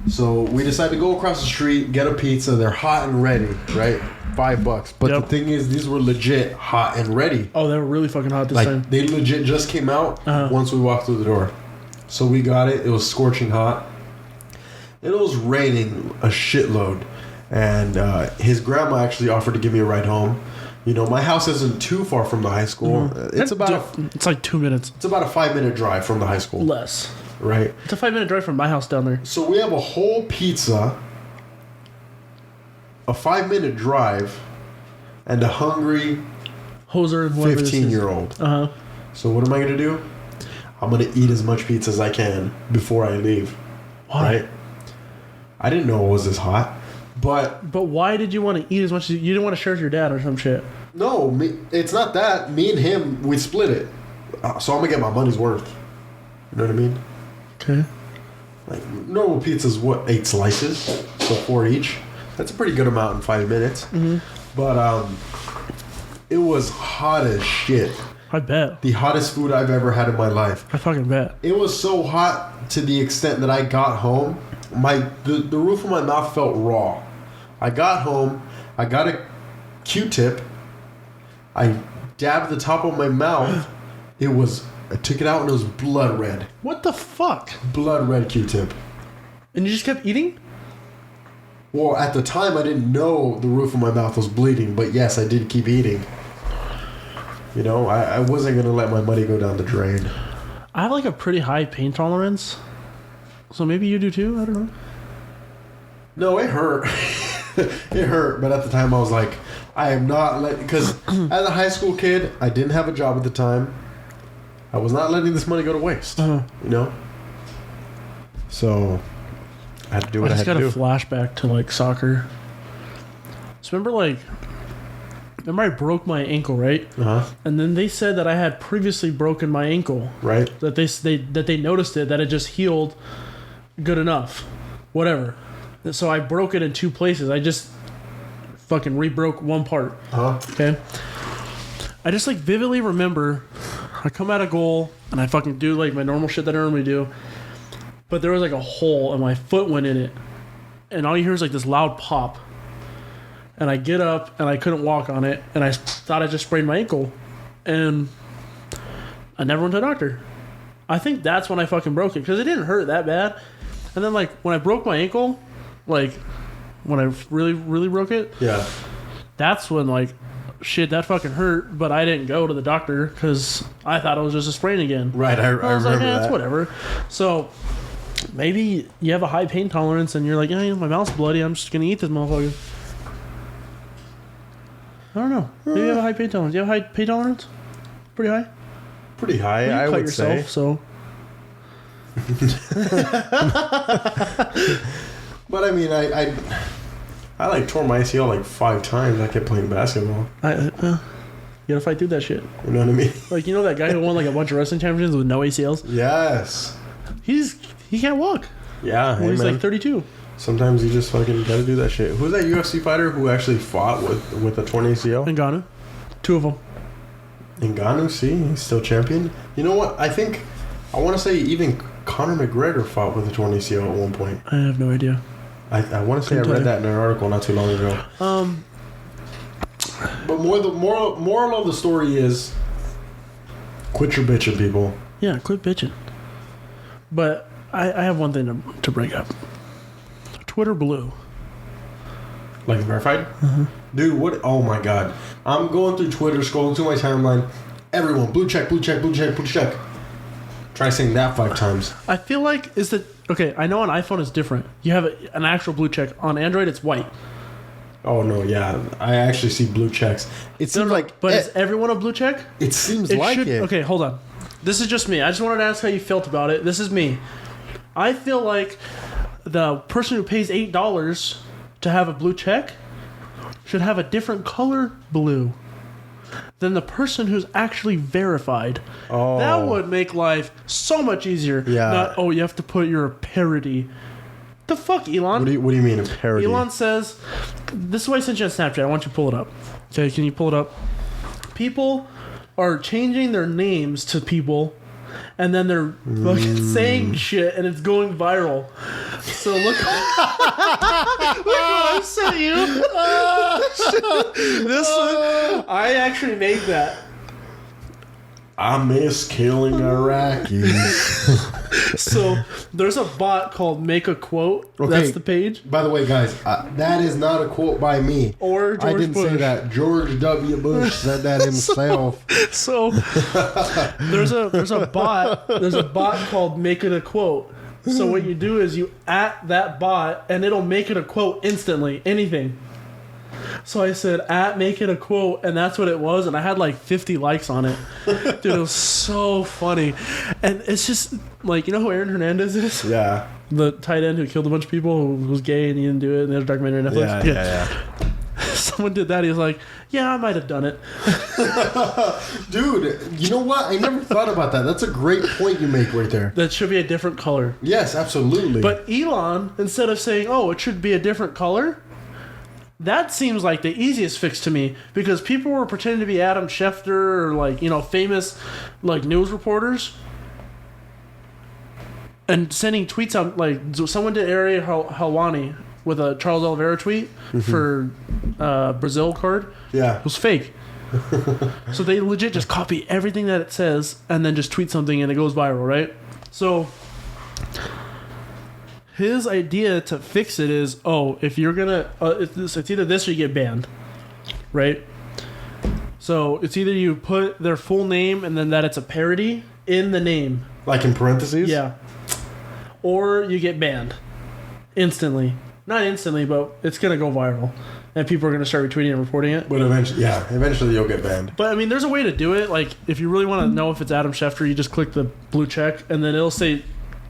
So we decided to go across the street, get a pizza. They're hot and ready, right? $5. But the thing is, these were legit hot and ready. Oh, they were really fucking hot this time. They legit just came out once we walked through the door. So we got it. It was scorching hot. It was raining a shitload. And his grandma actually offered to give me a ride home. My house isn't too far from the high school. It's like 2 minutes. It's about a 5-minute drive from the high school. Less. Right? It's a 5-minute drive from my house down there. So we have a whole pizza, a 5-minute drive, and a hungry Hoser and 15-year-old. So what am I going to do? I'm going to eat as much pizza as I can before I leave. Why? Right? I didn't know it was this hot. But why did you want to eat as much as you didn't want to share with your dad or some shit? No, it's not that. Me and him, we split it. So I'm going to get my money's worth. You know what I mean? Okay. Like, normal pizza's 8 slices? So 4 each. That's a pretty good amount in 5 minutes. But it was hot as shit. I bet. The hottest food I've ever had in my life. I fucking bet. It was so hot to the extent that I got home, the roof of my mouth felt raw. I got home, I got a Q-tip, I dabbed the top of my mouth. I took it out and it was blood red. What the fuck? Blood red Q-tip. And you just kept eating? Well, at the time I didn't know the roof of my mouth was bleeding, but yes, I did keep eating. I wasn't going to let my money go down the drain. I have like a pretty high pain tolerance. So maybe you do too? I don't know. No, it hurt. It hurt, but at the time I was like, I am not letting... Because as a high school kid, I didn't have a job at the time. I was not letting this money go to waste. So, I had to do what I had to do. I just got a flashback to like soccer. So remember I broke my ankle, right? And then they said that I had previously broken my ankle. Right. That they noticed it, that it just healed good enough. Whatever. So I broke it in 2 places. I just fucking re-broke one part. Okay. I just vividly remember I come at a goal and I fucking do my normal shit that I normally do. But there was a hole and my foot went in it. And all you hear is this loud pop. And I get up and I couldn't walk on it. And I thought I just sprained my ankle. And I never went to a doctor. I think that's when I fucking broke it. Because it didn't hurt that bad. And then when I broke my ankle, when I really, really broke it. Yeah. That's when shit, that fucking hurt. But I didn't go to the doctor because I thought it was just a sprain again. Right, I remember that. It's whatever. So Maybe you have a high pain tolerance and you're like, yeah, my mouth's bloody. I'm just gonna eat this motherfucker. I don't know. Maybe you have a high pain tolerance. You have a high pain tolerance? Pretty high. Pretty high, Well, you I cut would yourself, say. so But I mean, I like tore my ACL like 5 times. I kept playing basketball. you gotta fight through that shit. You know what I mean? Like, you know that guy who won like a bunch of wrestling championships with no ACLs? Yes. He can't walk. Yeah. Well, Hey, he's man. like 32. Sometimes you just fucking gotta do that shit. Who's that UFC fighter who actually fought with a torn ACL? Ngannou. 2 of them. Ngannou, see, he's still champion. You know what? I want to say even Conor McGregor fought with a torn ACL at one point. I have no idea. I want to say I Couldn't read tell that in an article not too long ago. But moral of the story is, quit your bitching, people. Yeah, quit bitching. But I have one thing to bring up. Twitter blue. Like verified? Dude, what? Oh my god. I'm going through Twitter, scrolling through my timeline. Everyone, blue check, blue check, blue check, blue check. Try saying that 5 times. I feel like okay, I know on iPhone it's different. You have an actual blue check. On Android it's white. Oh no, yeah. I actually see blue checks. It seems like. But is everyone a blue check? It seems like it. Okay, hold on. This is just me. I just wanted to ask how you felt about it. This is me. I feel like the person who pays $8 to have a blue check should have a different color blue than the person who's actually verified. Oh. That would make life so much easier. Yeah. Not, you have to put your parody. The fuck, Elon? What do you mean a parody? Elon says, this is why I sent you a Snapchat. I want you to pull it up. Okay, can you pull it up? People are changing their names to people, and then they're fucking saying shit, and it's going viral. So look, look what I sent you. This one, I actually made that. I miss killing Iraqis. So there's a bot called Make a Quote. Okay. That's the page. By the way, guys, that is not a quote by me. Or George I didn't Bush. say that. George W. Bush said that himself. So there's a bot called Make It a Quote. So what you do is you at that bot and it'll make it a quote instantly. Anything. So I said at Make It a Quote, and that's what it was, and I had like 50 likes on it. Dude, it was so funny. And it's just like, you know who Aaron Hernandez is? Yeah. The tight end who killed a bunch of people, who was gay and he didn't do it, and there's a documentary on Netflix. Yeah. Someone did that. He was like, yeah, I might have done it. Dude, you know what? I never thought about that. That's a great point you make right there. That should be a different color. Yes, absolutely. But Elon, instead of saying, oh, it should be a different color, that seems like the easiest fix to me, because people were pretending to be Adam Schefter or like, you know, famous like news reporters and sending tweets out. Like someone did Ariel Helwani with a Charles Oliveira tweet for Brazil card. yeah. It was fake. So they legit just copy everything that it says and then just tweet something and it goes viral, right? So his idea to fix it is, if you're gonna, it's either this or you get banned, right? So it's either you put their full name and then that it's a parody in the name. Like in parentheses? Yeah. Or you get banned instantly. Not instantly, but it's gonna go viral. And people are going to start retweeting and reporting it. But eventually you'll get banned. But, I mean, there's a way to do it. Like, if you really want to know if it's Adam Schefter, you just click the blue check, and then it'll say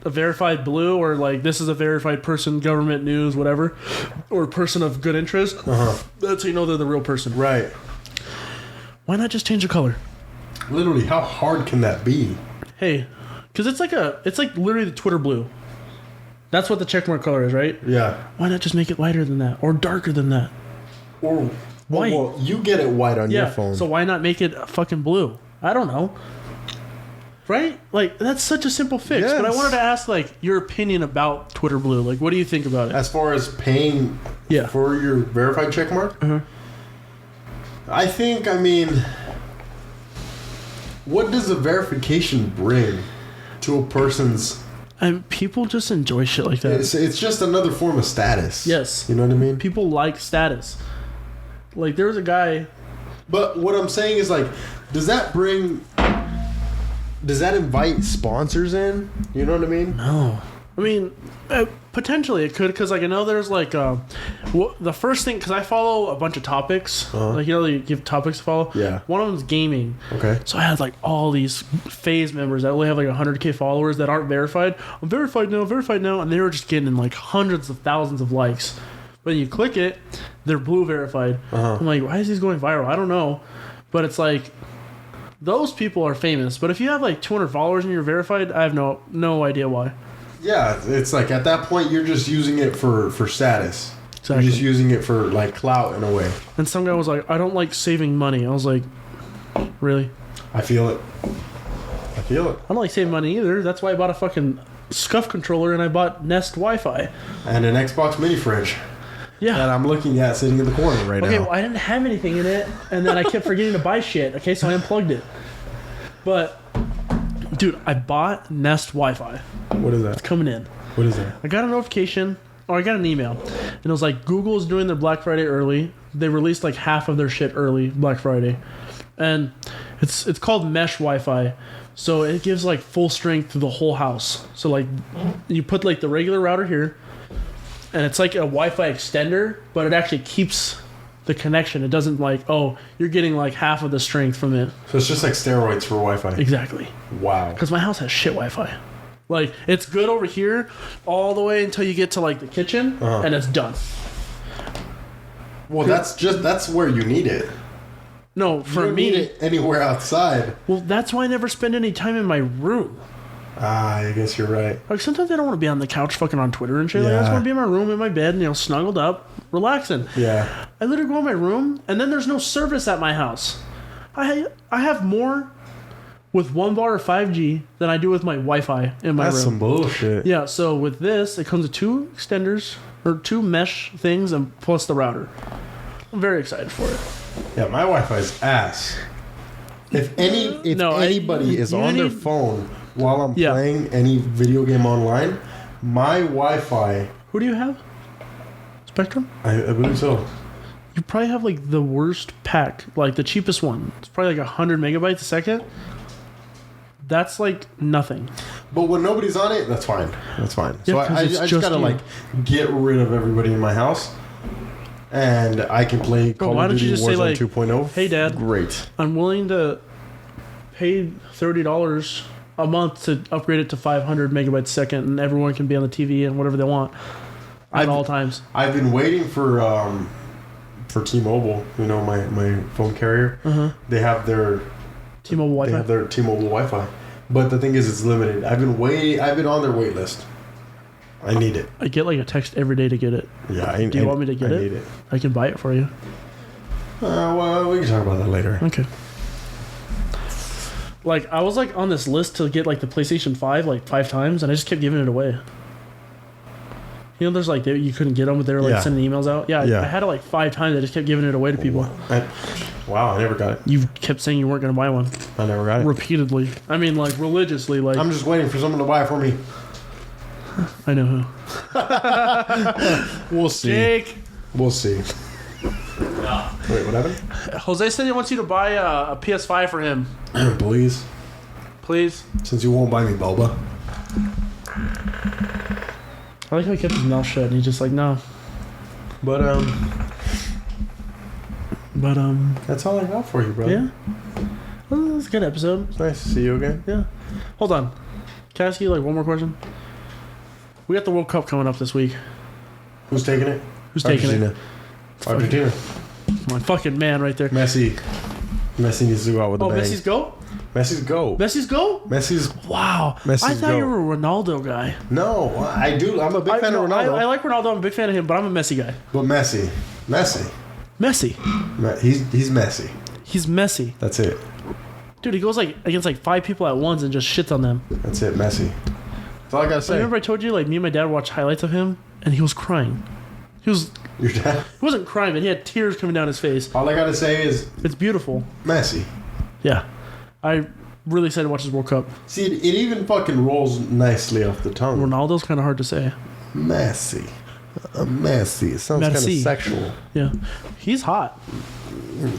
a verified blue, or, like, this is a verified person, government news, whatever, or person of good interest. That's how you know they're the real person. Right. Why not just change the color? Literally, how hard can that be? Hey, because it's like literally the Twitter blue. That's what the checkmark color is, right? Yeah. Why not just make it lighter than that, or darker than that? Or White. Well, you get it white on your phone. So why not make it fucking blue? I don't know. Right? Like, that's such a simple fix. Yes. But I wanted to ask, like, your opinion about Twitter blue. Like, what do you think about it? As far as paying for your verified checkmark? I mean, what does a verification bring to a person's... people just enjoy shit like that. It's just another form of status. Yes. You know what I mean? People like status. Like, there was a guy... But what I'm saying is, like, does that invite sponsors in? You know what I mean? No. I mean, potentially it could, because like I know there's like the first thing, because I follow a bunch of topics, like you give topics to follow. Yeah. One of them's gaming. Okay. So I had like all these phase members that only have like 100K followers that aren't verified. I'm verified now, and they were just getting like hundreds of thousands of likes. But you click it, they're blue verified. I'm like, why is these going viral? I don't know, but it's like. Those people are famous, but if you have like 200 followers and you're verified, I have no idea why. Yeah, it's like at that point you're just using it for status. Exactly. You're just using it for like clout in a way. And some guy was like, I don't like saving money. I was like, really? I feel it. I feel it. I don't like saving money either. That's why I bought a fucking Scuff controller and I bought Nest Wi-Fi. And an Xbox mini fridge Yeah. that I'm looking at sitting in the corner right Okay, now. well, I didn't have anything in it, and then I kept forgetting to buy shit. Okay, so I unplugged it. But, dude, I bought Nest Wi-Fi. What is that? Coming in. What is that? I got a notification, or I got an email, and it was like, Google's doing their Black Friday early. They released like half of their shit early, Black Friday. And it's called Mesh Wi-Fi. So it gives like full strength to the whole house. So like, you put like the regular router here, and it's like a Wi-Fi extender, but it actually keeps the connection. It doesn't like, oh, you're getting like half of the strength from it. So it's just like steroids for Wi-Fi. Exactly. Wow. Because my house has shit Wi-Fi. Like, it's good over here all the way until you get to like the kitchen, and it's done. Well, that's where you need it. No, You for don't me, need it anywhere outside. well, that's why I never spend any time in my room. I guess you're right. Like, sometimes I don't want to be on the couch fucking on Twitter and shit. Like, I just Yeah. want to be in my room, in my bed, and, snuggled up, relaxing. Yeah. I literally go in my room, and then there's no service at my house. I have more with 1 bar of 5G than I do with my Wi-Fi in my That's room. some bullshit. Yeah, so with this, it comes with 2 extenders, or 2 mesh things, and plus the router. I'm very excited for it. Yeah, my Wi-Fi's ass. If anybody is you on their need- phone while I'm Yeah. playing any video game online, my Wi-Fi, Who do you have? Spectrum? I believe so. You probably have like the worst pack, like the cheapest one. It's probably like 100 megabytes a second. That's like nothing. But when nobody's on it, that's fine. That's fine. So Yeah, 'cause I it's just just gotta you. like get rid of everybody in my house, and I can play Call why of don't Duty you just say, Warzone like, 2.0. Hey, Dad. Great. I'm willing to pay $30 a month to upgrade it to 500 megabytes a second, and everyone can be on the TV and whatever they want at all times. I've been waiting for T-Mobile. You know, my phone carrier. They have their T-Mobile They Wi-Fi. have their T-Mobile Wi-Fi, but the thing is, it's limited. I've been on their wait list. I need it. I get like a text every day to get it. Yeah. Do you want me to get I it? need it. I can buy it for you. Well, we can talk about that later. Okay. Like, I was like on this list to get like the PlayStation 5 like 5 times, and I just kept giving it away. You know, there's like you couldn't get them, but they were like Yeah. sending emails out. Yeah, Yeah. I had it like 5 times. I just kept giving it away to people. Wow, I never got it. You kept saying you weren't going to buy one I never got it. repeatedly. I mean, like religiously. Like, I'm just waiting for someone to buy it for me. I know who. We'll see. Jake. We'll see. Wait, what happened? Jose said he wants you to buy a PS5 for him. Please, Please. since you won't buy me Boba. I like how he kept his mouth shut and he's just like, no. But that's all I got for you, brother. Yeah. Well, it's a good episode. It's nice to see you again. Yeah. Hold on. Can I ask you like one more question? We got the World Cup coming up this week. Who's taking it? Who's taking it? Argentina. My fucking man right there. Messi. Messi needs to go out with a bang. Messi's go? Messi's go. Messi's go? Messi's Wow. Messi's I thought go. you were a Ronaldo guy. no. I do. I'm a big fan of Ronaldo. I like Ronaldo. I'm a big fan of him, but I'm a Messi guy. but Messi. Messi. He's Messi. He's Messi. That's it. Dude, he goes like against like 5 people at once and just shits on them. That's it. Messi. That's all I gotta So say. remember I told you like me and my dad watched highlights of him and he was crying. He Your dad. wasn't crying, but he had tears coming down his face. All I gotta say is It's beautiful. Messi. Yeah. I really excited to watch this World Cup. See, it even fucking rolls nicely off the tongue. Ronaldo's kind of hard to say. Messi. Messi. It sounds kind of Messi. sexual. Yeah. He's hot.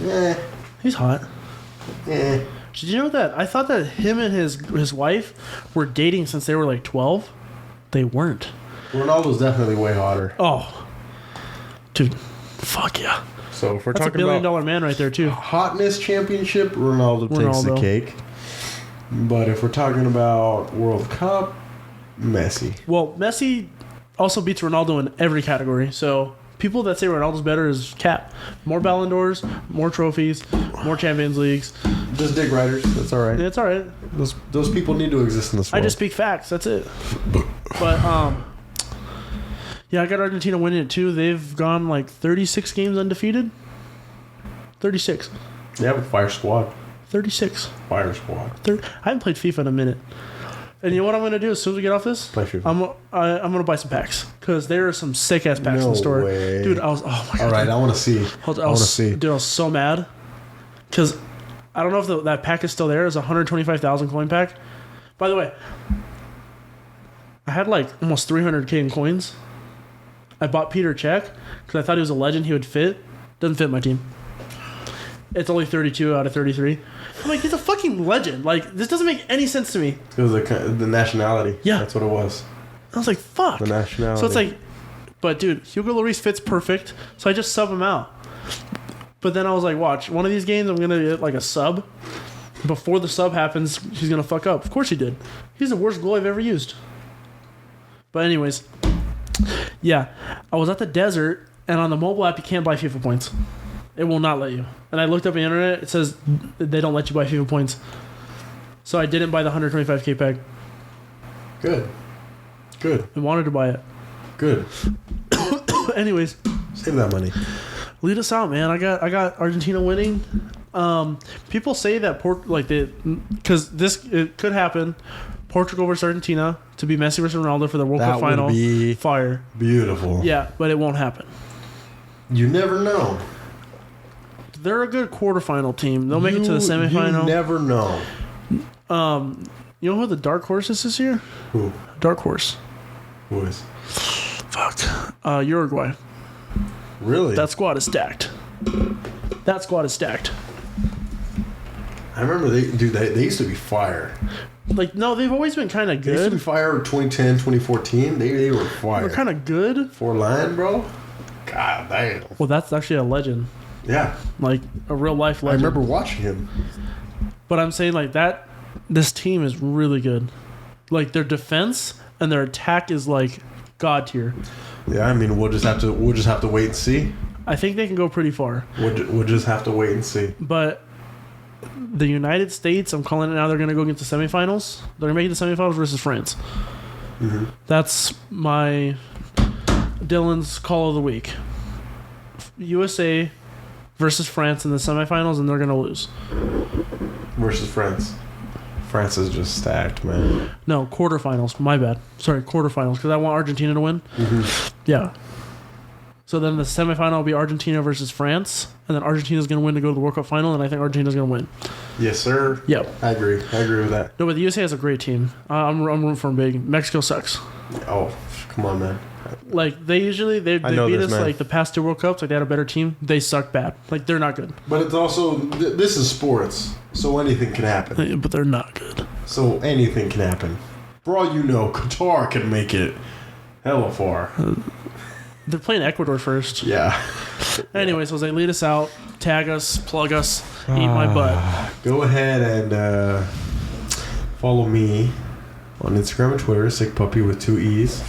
Eh. He's hot. Eh. Did you know that? I thought that him and his wife were dating since they were like 12. They weren't. Ronaldo's definitely way hotter. Oh, dude, fuck yeah. So if we're That's a talking $1 about billion man right there too. hotness championship, Ronaldo takes the Ronaldo. cake. But if we're talking about World Cup, Messi. Well, Messi also beats Ronaldo in every category. So people that say Ronaldo's better is cap. More Ballon d'Ors, more trophies, more Champions Leagues. Just dick riders. That's all right. It's all right. Those people need to exist in this world. I just speak facts. That's it. But yeah, I got Argentina winning it too. They've gone like 36 games undefeated. 36. They have a fire squad. 36. Fire squad. I haven't played FIFA in a minute. And you know what I'm gonna do as soon as we get off this? Play FIFA. I'm gonna buy some packs because there are some sick ass packs in No the store, way. dude. Oh my god! All right, I want to see. I I want to see. Dude, I was so mad because I don't know if that pack is still there. It's a 125,000 coin pack. By the way, I had like almost 300k in coins. I bought Peter Cech because I thought he was a legend. He would fit. Doesn't fit my team. It's only 32 out of 33. I'm like, he's a fucking legend. Like, this doesn't make any sense to me. Because the nationality. Yeah. That's what it was. I was like, fuck. The nationality. So it's like, but dude, Hugo Lloris fits perfect. So I just sub him out. But then I was like, watch, one of these games I'm going to get like a sub. Before the sub happens, he's going to fuck up. Of course he did. He's the worst goalie I've ever used. But anyways, yeah, I was at the desert, and on the mobile app, you can't buy FIFA points. It will not let you. And I looked up on the internet, it says they don't let you buy FIFA points. So I didn't buy the 125k pack. Good. Good. I wanted to buy it. Good. Anyways, Save that money. lead us out, man. I got Argentina winning. People say that because it could happen. Portugal versus Argentina to be Messi versus Ronaldo for the World Cup final. That would be fire. beautiful. Yeah, but it won't happen. You never know. They're a good quarterfinal team. They'll make it to the semifinal. You never know. You know who the dark horse is this year? Who? Dark horse. Who is? Fuck. Uruguay. Really? That squad is stacked. That squad is stacked. I remember they used to be fire. Like, no, they've always been kind of They used to be good. fire in 2010, 2014. They were fire. They're kind of good. For line, bro. God damn. Well, that's actually a legend. Yeah. Like, a real life I legend. remember watching him. But I'm saying, like, this team is really good. Like, their defense and their attack is, like, god tier. Yeah, I mean, we'll just have to wait and see. I think they can go pretty far. We'll just have to wait and see. But the United States, I'm calling it now, they're going to go against the semifinals. They're going to make it to the semifinals versus France. Mm-hmm. That's my Dylan's call of the week. USA versus France in the semifinals, and they're going to lose. Versus France. France is just stacked, man. No, quarterfinals. My bad. Sorry, quarterfinals, because I want Argentina to win. Mm-hmm. Yeah. So then the semifinal will be Argentina versus France, and then Argentina's going to win to go to the World Cup final, and I think Argentina's going to win. Yes, sir. Yep. I agree with that. No, but the USA has a great team. I'm rooting for them big. Mexico sucks. Oh, come on, man. Like, they beat this, us man. like the past two World Cups. Like, they had a better team. They suck bad. Like, they're not good. But it's also this is sports, so anything can happen. But they're not good. So anything can happen. For all you know, Qatar can make it hella far. They're playing Ecuador first. Yeah. Anyways, Jose, lead us out. Tag us. Plug us. Eat my butt. Go ahead and follow me on Instagram and Twitter, Sick Puppy with 2 E's.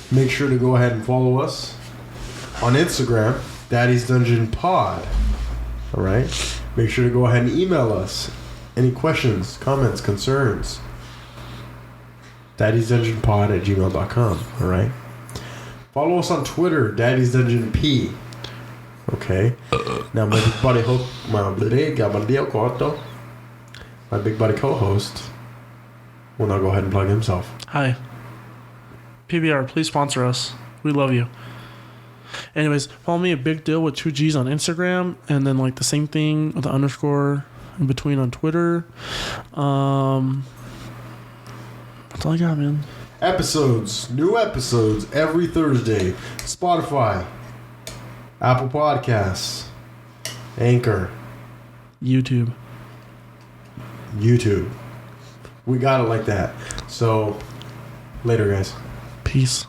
Make sure to go ahead and follow us on Instagram, Daddy's Dungeon Pod. All right. Make sure to go ahead and email us any questions, comments, concerns. Daddy'sDungeonPod@gmail.com. All right. Follow us on Twitter, Daddy's Dungeon P. Okay. Now my big buddy my big buddy co-host will now go ahead and plug himself. Hi. PBR, please sponsor us. We love you. Anyways, follow me at Big Dill with 2 G's on Instagram, and then like the same thing with the underscore in between on Twitter. That's all I got, man. New episodes every Thursday. Spotify, Apple Podcasts, Anchor, YouTube. YouTube. We got it like that. So, later, guys. Peace.